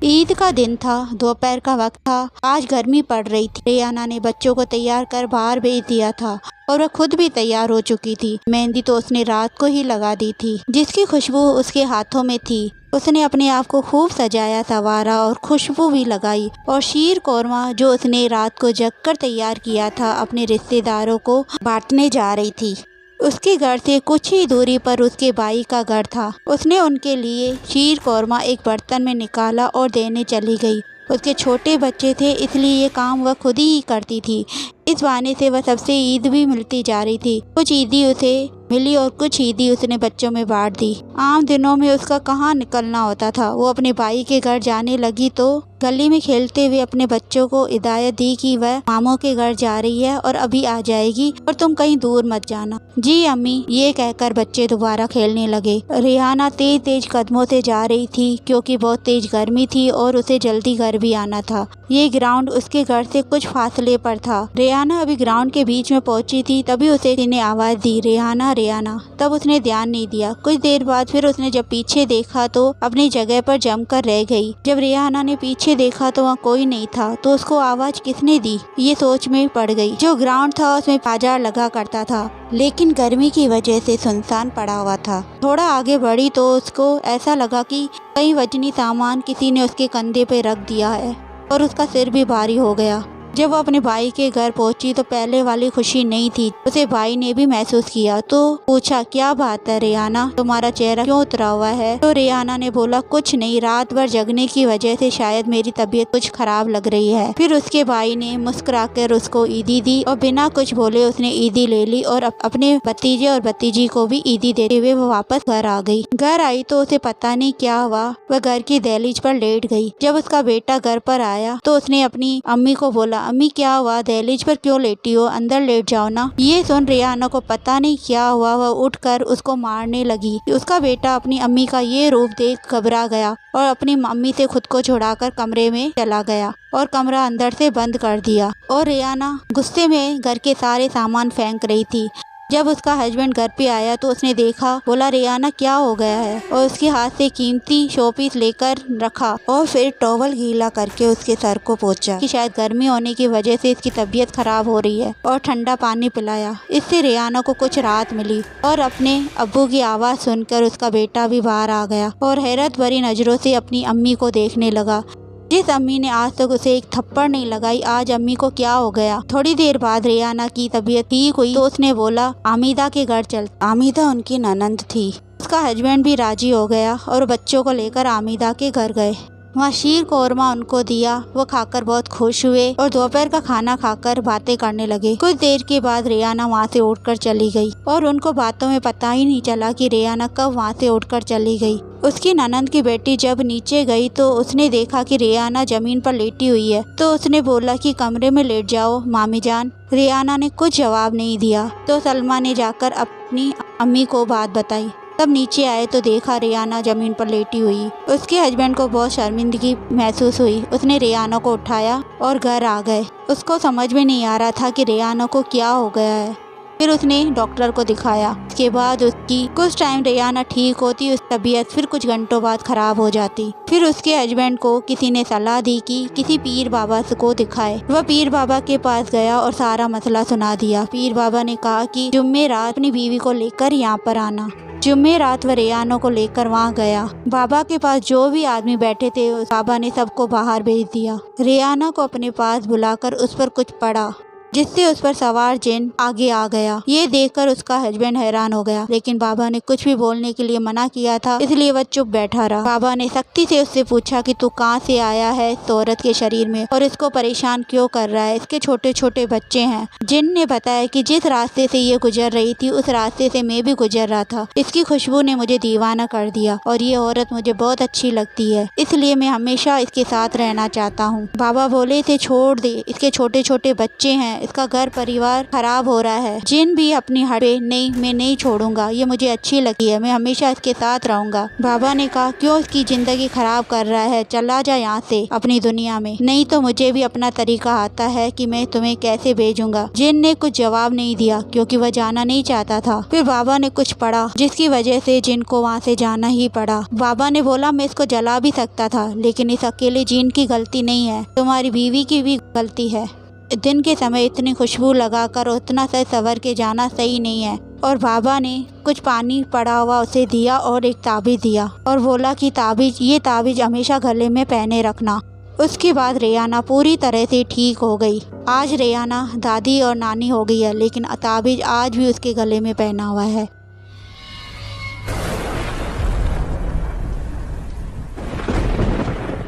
ईद का दिन था, दोपहर का वक्त था। आज गर्मी पड़ रही थी। रेहाना ने बच्चों को तैयार कर बाहर भेज दिया था और वह खुद भी तैयार हो चुकी थी। मेहंदी तो उसने रात को ही लगा दी थी, जिसकी खुशबू उसके हाथों में थी। उसने अपने आप को खूब सजाया संवारा और खुशबू भी लगाई, और शीर कौरमा जो उसने रात को जगकर तैयार किया था अपने रिश्तेदारों को बांटने जा रही थी। उसके घर से कुछ ही दूरी पर उसके भाई का घर था। उसने उनके लिए शीर कौरमा एक बर्तन में निकाला और देने चली गई। उसके छोटे बच्चे थे, इसलिए ये काम वह खुद ही करती थी। इस बहाने से वह सबसे ईद भी मिलती जा रही थी। कुछ ईदी उसे मिली और कुछ ईदी उसने बच्चों में बांट दी। आम दिनों में उसका कहाँ निकलना होता था। वो अपने भाई के घर जाने लगी तो गली में खेलते हुए अपने बच्चों को हिदायत दी कि वह मामों के घर जा रही है और अभी आ जाएगी, और तुम कहीं दूर मत जाना। जी अम्मी, ये कहकर बच्चे दोबारा खेलने लगे। रेहाना तेज तेज कदमों से जा रही थी, क्योंकि बहुत तेज गर्मी थी और उसे जल्दी घर भी आना था। ये ग्राउंड उसके घर से कुछ फासले पर था। रेहाना अभी ग्राउंड के बीच में पहुंची थी, तभी उसे किसी ने आवाज दी, रेहाना रेहाना। तब उसने ध्यान नहीं दिया। कुछ देर बाद फिर उसने जब पीछे देखा तो अपनी जगह पर जमकर रह गई। जब रेहाना ने पीछे देखा तो वहाँ कोई नहीं था, तो उसको आवाज किसने दी, ये सोच में पड़ गई। जो ग्राउंड था उसमें बाजार लगा करता था, लेकिन गर्मी की वजह से सुनसान पड़ा हुआ था। थोड़ा आगे बढ़ी तो उसको ऐसा लगा कि कई वजनी सामान किसी ने उसके कंधे पे रख दिया है, और उसका सिर भी भारी हो गया। जब वो अपने भाई के घर पहुंची तो पहले वाली खुशी नहीं थी। उसे भाई ने भी महसूस किया, तो पूछा, क्या बात है रेहाना, तुम्हारा चेहरा क्यों उतरा हुआ है? तो रेहाना ने बोला, कुछ नहीं, रात भर जगने की वजह से शायद मेरी तबीयत कुछ खराब लग रही है। फिर उसके भाई ने मुस्कुराकर उसको ईदी दी, और बिना कुछ बोले उसने ईदी ले ली और अपने भतीजे और भतीजी को भी ईदी देते हुए वो वापस घर आ गई। घर आई तो उसे पता नहीं क्या हुआ, वह घर की दहलीज पर लेट गई। जब उसका बेटा घर पर आया तो उसने अपनी अम्मी को बोला, अम्मी क्या हुआ, दहलीज पर क्यों लेटी हो, अंदर लेट जाओ ना। ये सुन रेहाना को पता नहीं क्या हुआ, वह उठकर उसको मारने लगी। उसका बेटा अपनी अम्मी का ये रूप देख घबरा गया और अपनी मम्मी से खुद को छुड़ाकर कमरे में चला गया और कमरा अंदर से बंद कर दिया। और रेहाना गुस्से में घर के सारे सामान फेंक रही थी। जब उसका हस्बैंड घर पे आया तो उसने देखा, बोला, रेहाना क्या हो गया है? और उसके हाथ से कीमती शोपीस लेकर रखा और फिर टॉवल गीला करके उसके सर को पोंछा कि शायद गर्मी होने की वजह से इसकी तबीयत खराब हो रही है, और ठंडा पानी पिलाया। इससे रेहाना को कुछ राहत मिली, और अपने अब्बू की आवाज़ सुनकर उसका बेटा भी बाहर आ गया और हैरत भरी नज़रों से अपनी अम्मी को देखने लगा। जिस अम्मी ने आज तक उसे एक थप्पड़ नहीं लगाई, आज अम्मी को क्या हो गया? थोड़ी देर बाद रेहाना की तबीयत ठीक हुई तो उसने बोला, आमिदा के घर चल। आमिदा उनकी ननंद थी। उसका हस्बैंड भी राजी हो गया और बच्चों को लेकर आमिदा के घर गए। वहाँ शीर कौरमा उनको दिया, वो खाकर बहुत खुश हुए और दोपहर का खाना खाकर बातें करने लगे। कुछ देर के बाद रेहाना वहाँ से उठकर चली गई, और उनको बातों में पता ही नहीं चला कि रेहाना कब वहाँ से उठकर चली गई। उसकी ननंद की बेटी जब नीचे गई तो उसने देखा कि रेहाना जमीन पर लेटी हुई है, तो उसने बोला कि कमरे में लेट जाओ मामी जान। रेहाना ने कुछ जवाब नहीं दिया, तो सलमा ने जाकर अपनी अम्मी को बात बताई। तब नीचे आए तो देखा रेहाना जमीन पर लेटी हुई। उसके हस्बैंड को बहुत शर्मिंदगी महसूस हुई। उसने रेहाना को उठाया और घर आ गए। उसको समझ में नहीं आ रहा था कि रेहाना को क्या हो गया है। फिर उसने डॉक्टर को दिखाया। उसके बाद उसकी कुछ टाइम रेहाना ठीक होती, उस तबीयत फिर कुछ घंटों बाद खराब हो जाती। फिर उसके हस्बैंड को किसी ने सलाह दी कि किसी पीर बाबा को दिखाए। वह पीर बाबा के पास गया और सारा मसला सुना दिया। पीर बाबा ने कहा कि जुम्मे रात अपनी बीवी को लेकर यहाँ पर आना। जुम्मे रात वह रेहाना को लेकर वहाँ गया। बाबा के पास जो भी आदमी बैठे थे, बाबा ने सबको बाहर भेज दिया। रेहाना को अपने पास बुलाकर उस पर कुछ पड़ा, जिससे उस पर सवार जिन आगे आ गया। ये देखकर उसका हस्बैंड हैरान हो गया, लेकिन बाबा ने कुछ भी बोलने के लिए मना किया था, इसलिए वह चुप बैठा रहा। बाबा ने सख्ती से उससे पूछा कि तू कहाँ से आया है इस औरत के शरीर में, और इसको परेशान क्यों कर रहा है? इसके छोटे छोटे बच्चे हैं। जिन ने बताया कि जिस रास्ते से ये गुजर रही थी उस रास्ते से मैं भी गुजर रहा था। इसकी खुशबू ने मुझे दीवाना कर दिया, और ये औरत मुझे बहुत अच्छी लगती है, इसलिए मैं हमेशा इसके साथ रहना चाहता हूँ। बाबा बोले, इसे छोड़ दे, इसके छोटे छोटे बच्चे हैं, इसका घर परिवार खराब हो रहा है। जिन भी अपनी हट पे नहीं, मैं नहीं छोड़ूंगा, ये मुझे अच्छी लगती है, मैं हमेशा इसके साथ रहूंगा। बाबा ने कहा क्यों इसकी जिंदगी खराब कर रहा है, चला जा यहाँ से अपनी दुनिया में, नहीं तो मुझे भी अपना तरीका आता है कि मैं तुम्हें कैसे भेजूंगा। जिन ने कुछ जवाब नहीं दिया क्योंकि वह जाना नहीं चाहता था। फिर बाबा ने कुछ पढ़ा जिसकी वजह से जिन को वहाँ से जाना ही पड़ा। बाबा ने बोला मैं इसको जला भी सकता था, लेकिन इस अकेले जिन की गलती नहीं है, तुम्हारी बीवी की भी गलती है। दिन के समय इतनी खुशबू लगाकर उतना सज संवर के जाना सही नहीं है। और बाबा ने कुछ पानी पड़ा हुआ उसे दिया और एक ताबीज दिया और बोला कि ये ताबीज हमेशा गले में पहने रखना। उसके बाद रेहाना पूरी तरह से ठीक हो गई। आज रेहाना दादी और नानी हो गई है, लेकिन ताबीज आज भी उसके गले में पहना हुआ है।